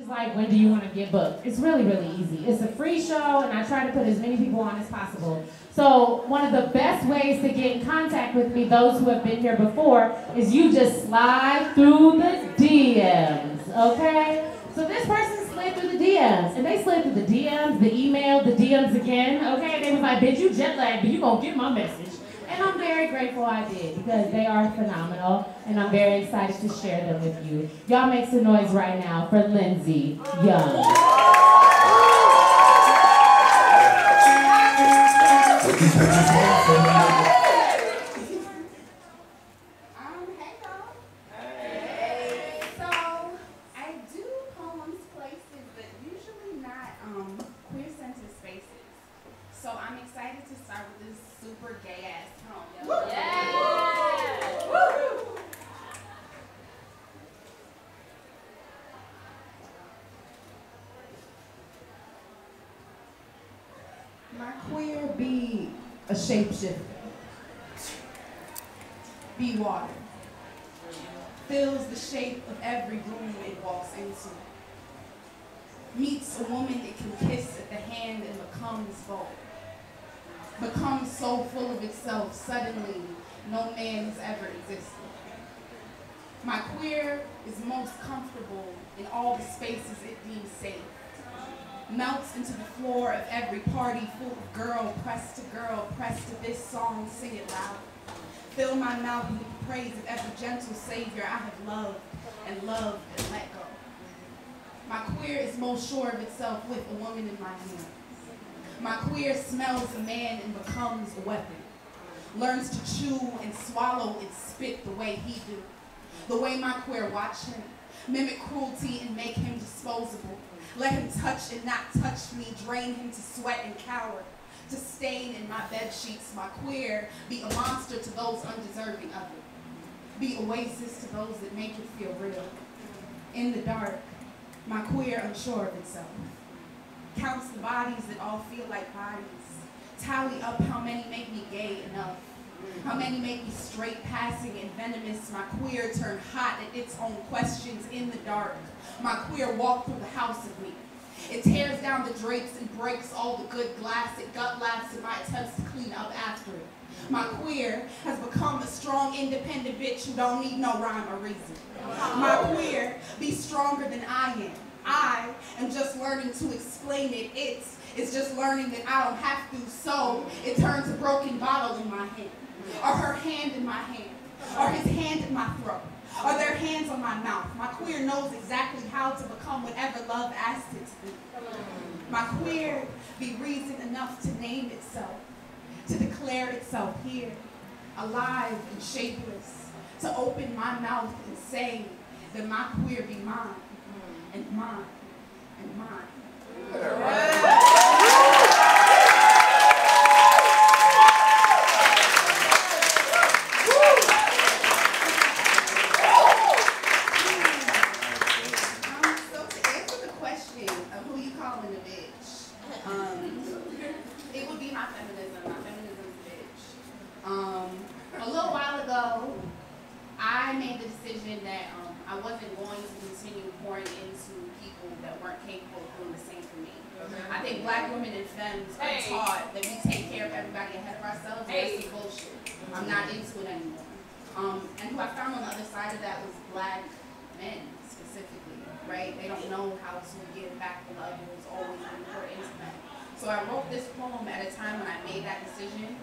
She's like, when do you want to get booked? It's really, really easy. It's a free show, and I try to put as many people on as possible. So one of the best ways to get in contact with me, those who have been here before, is you just slide through the DMs, okay? So this person slid through the DMs, and they slid through the DMs, the email, the DMs again, okay? They was like, bitch, you jet lagged, but you gonna get my message. And I'm very grateful I did, because they are phenomenal, and I'm very excited to share them with you. Y'all make some noise right now for Lindsey Young. So I'm excited to start with this super gay ass poem. Yeah. My queer be a shapeshifter, be water, fills the shape of every room it walks into, meets a woman it can kiss at the hand and becomes bold. Becomes so full of itself, suddenly no man has ever existed. My queer is most comfortable in all the spaces it deems safe. Melts into the floor of every party full of girl, pressed to this song, sing it loud. Fill my mouth with the praise of every gentle savior I have loved and let go. My queer is most sure of itself with a woman in my hand. My queer smells a man and becomes a weapon. Learns to chew and swallow and spit the way he do. The way my queer watch him. Mimic cruelty and make him disposable. Let him touch and not touch me. Drain him to sweat and cower. To stain in my bed sheets. My queer be a monster to those undeserving of it. Be oasis to those that make it feel real. In the dark, my queer unsure of itself. Counts the bodies that all feel like bodies. Tally up how many make me gay enough. How many make me straight passing and venomous. My queer turn hot at its own questions in the dark. My queer walk through the house of me. It tears down the drapes and breaks all the good glass. It gut laughs at my attempts to clean up after it. My queer has become a strong, independent bitch who don't need no rhyme or reason. My queer be stronger than I am. I am just learning to explain it. It's just learning that I don't have to. So it turns a broken bottle in my hand. Or her hand in my hand. Or his hand in my throat. Or their hands on my mouth. My queer knows exactly how to become whatever love asked it to be. My queer be reason enough to name itself. To declare itself here. Alive and shapeless. To open my mouth and say that my queer be mine. And mine, and mine. So to answer the question of who you calling a bitch, it would be my feminism. My feminism's a bitch. A little while ago, I made the decision that I wasn't going to continue pouring into people that weren't capable of doing the same for me. I think black women and femmes are taught that we take care of everybody ahead of ourselves. That's some bullshit. I'm not into it anymore. And who I found on the other side of that was black men specifically, right? They don't know how to give back the love that was always important to them. So I wrote this poem at a time when I made that decision.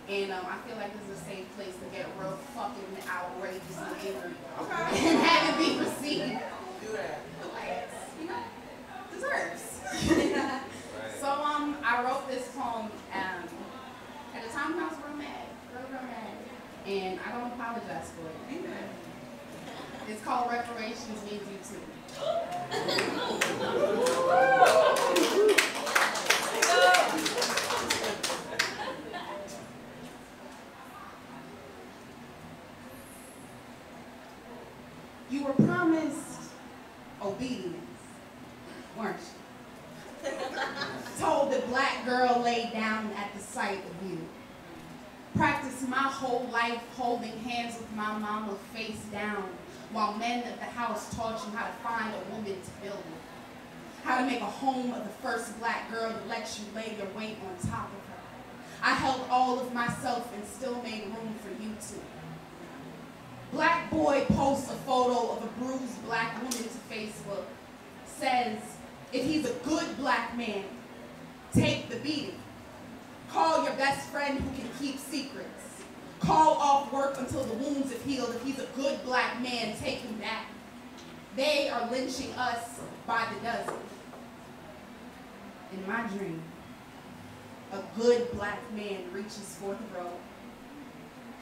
And I feel like this is a safe place to get real fucking outrageous and angry. And have it be received. Do that. Like, you know, deserves. So I wrote this poem at a time when I was real mad. Real mad. And I don't apologize for it either. It's called Reparations Needs You Too. You were promised obedience, weren't you? Told the black girl laid down at the sight of you. Practiced my whole life holding hands with my mama face down, while men at the house taught you how to find a woman to build with. to make a home of the first black girl that lets you lay your weight on top of her. I held all of myself and still made room for you two. Black boy posts a photo of a bruised black woman to Facebook. Says, if he's a good black man, take the beating. Call your best friend who can keep secrets. Call off work until the wounds have healed. If he's a good black man, take him back. They are lynching us by the dozen. In my dream, a good black man reaches for the rope,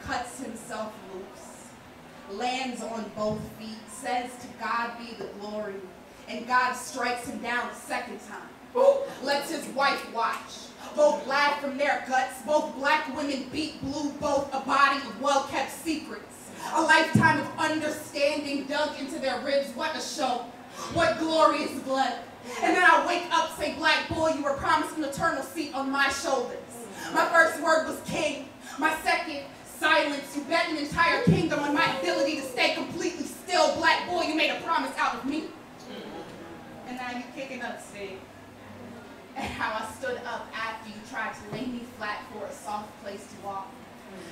cuts himself loose, lands on both feet, says to God be the glory, and God strikes him down a second time. Lets his wife watch. Both laugh from their guts. Both black women beat blue, both a body of well-kept secrets. A lifetime of understanding dug into their ribs. What a show. What glorious blood. And then I wake up, say, black boy, you were promised an eternal seat on my shoulders. My first word was king. My second, silence. You bet an entire kingdom on my ability to stay completely still. Black boy, you made a promise out of me. And now you kicking up, Steve. And how I stood up after you tried to lay me flat for a soft place to walk.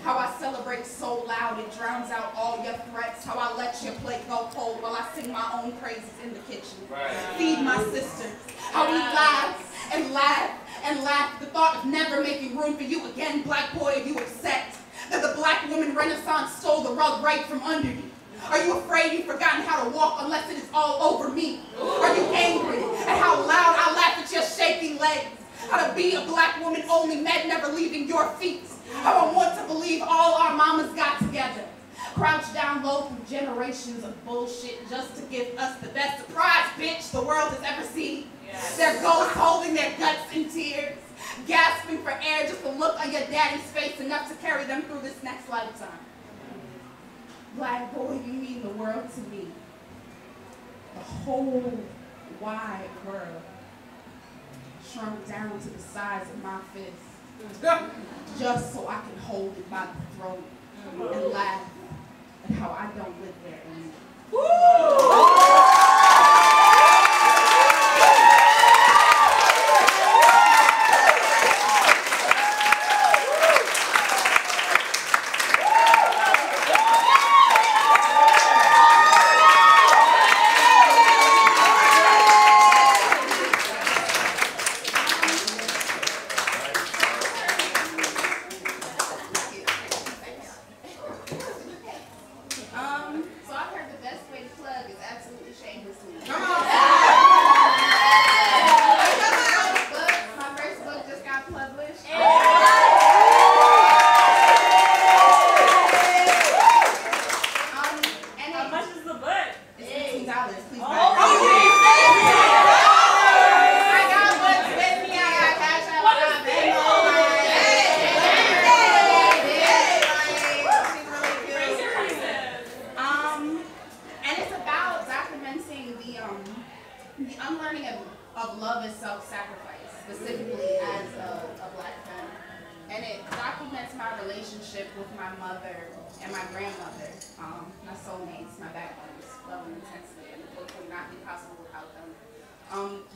How I celebrate so loud it drowns out all your threats. How I let your plate go cold while I sing my own praises in the kitchen. Feed my sisters. How we laugh and laugh and laugh at the thought of never making room for you again, black boy, if you accept that the black woman renaissance stole the rug right from under you. Are you afraid you've forgotten how to walk unless it is all over me? Are you angry at how loud I laugh at your shaking legs? How to be a black woman only meant never leaving your feet? How I want to believe all our mamas got together, crouched down low through generations of bullshit just to give us the best surprise, bitch, the world has ever seen. Yes. Their ghosts holding their guts in tears, gasping for air just to look on your daddy's face enough to carry them through this next lifetime. Black boy, you mean the world to me. The whole wide world shrunk down to the size of my fist. Just so I can hold it by the throat and laugh at how I don't live there anymore.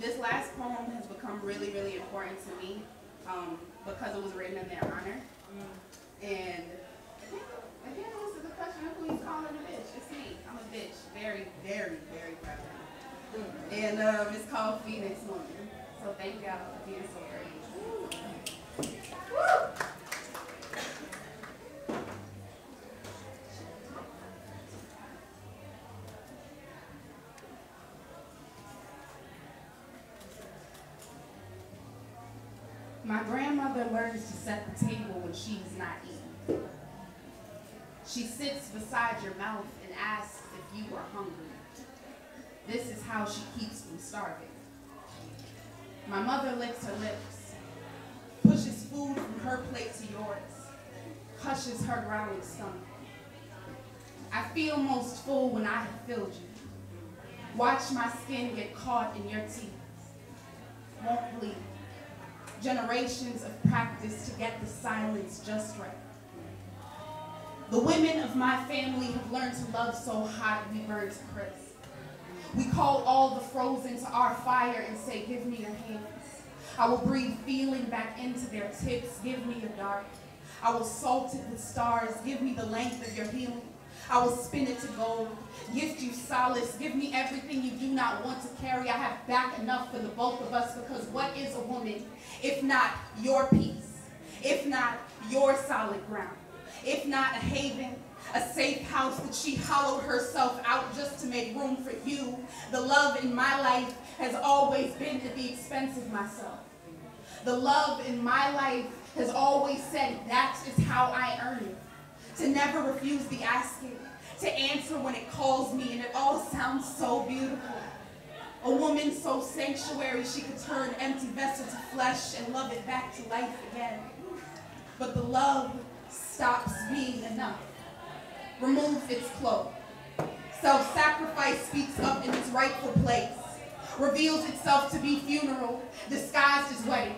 This last poem has become really, really important to me because it was written in their honor. And again, this is the question of who he's calling a bitch. It's me. I'm a bitch. Very, very, very proud of it. And it's called Phoenix Woman. So thank y'all for being so brave. Woo! My grandmother learns to set the table when she is not eating. She sits beside your mouth and asks if you are hungry. This is how she keeps from starving. My mother licks her lips, pushes food from her plate to yours, hushes her growling stomach. I feel most full when I have filled you. Watch my skin get caught in your teeth. Won't bleed. Generations of practice to get the silence just right. The women of my family have learned to love so hot we burn to crisp. We call all the frozen to our fire and say, give me your hands. I will breathe feeling back into their tips. Give me your dark. I will salt it with stars. Give me the length of your healing. I will spin it to gold. Gift you solace. Give me everything you do not want to carry. I have back enough for the both of us, because what is a woman if not your peace? If not your solid ground? If not a haven? A safe house that she hollowed herself out just to make room for you. The love in my life has always been at the expense of myself. The love in my life has always said that is how I earn it. To never refuse the asking, to answer when it calls me, and it all sounds so beautiful. A woman so sanctuary she could turn empty vessel to flesh and love it back to life again. But the love stops being enough. Removes its cloak. Self-sacrifice speaks up in its rightful place. Reveals itself to be funeral, disguised as wedding,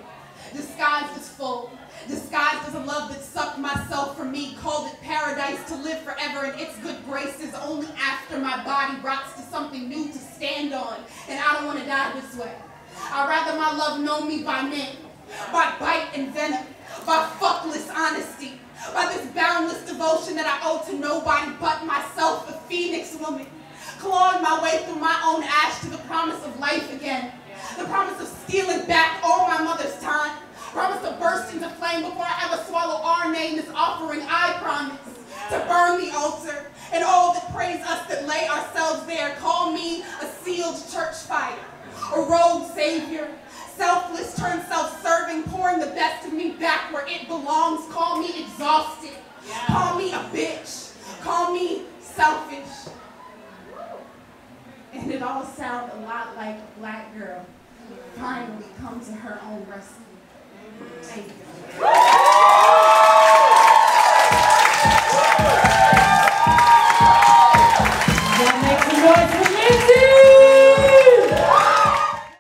disguised as full, disguised as a love that sucked myself from me, called it paradise to live forever in its good graces only after my body rots to something new to stand on, and I don't want to die this way. I'd rather my love know me by men, by bite and venom, by fuckless honesty, by this boundless devotion that I owe to nobody but myself, a phoenix woman, clawing my way through my own ash to the promise of life again, the promise of stealing back all my mother's time, promise to burst into flame before I ever swallow our name, this offering I promise to burn the altar and all that praise us that lay ourselves there. Call me a sealed church fire, a rogue savior, selfless turned self-serving, pouring the best of me back where it belongs. Call me exhausted. Call me a bitch. Call me selfish. And it all sounds a lot like a black girl finally come to her own rescue. Thank you.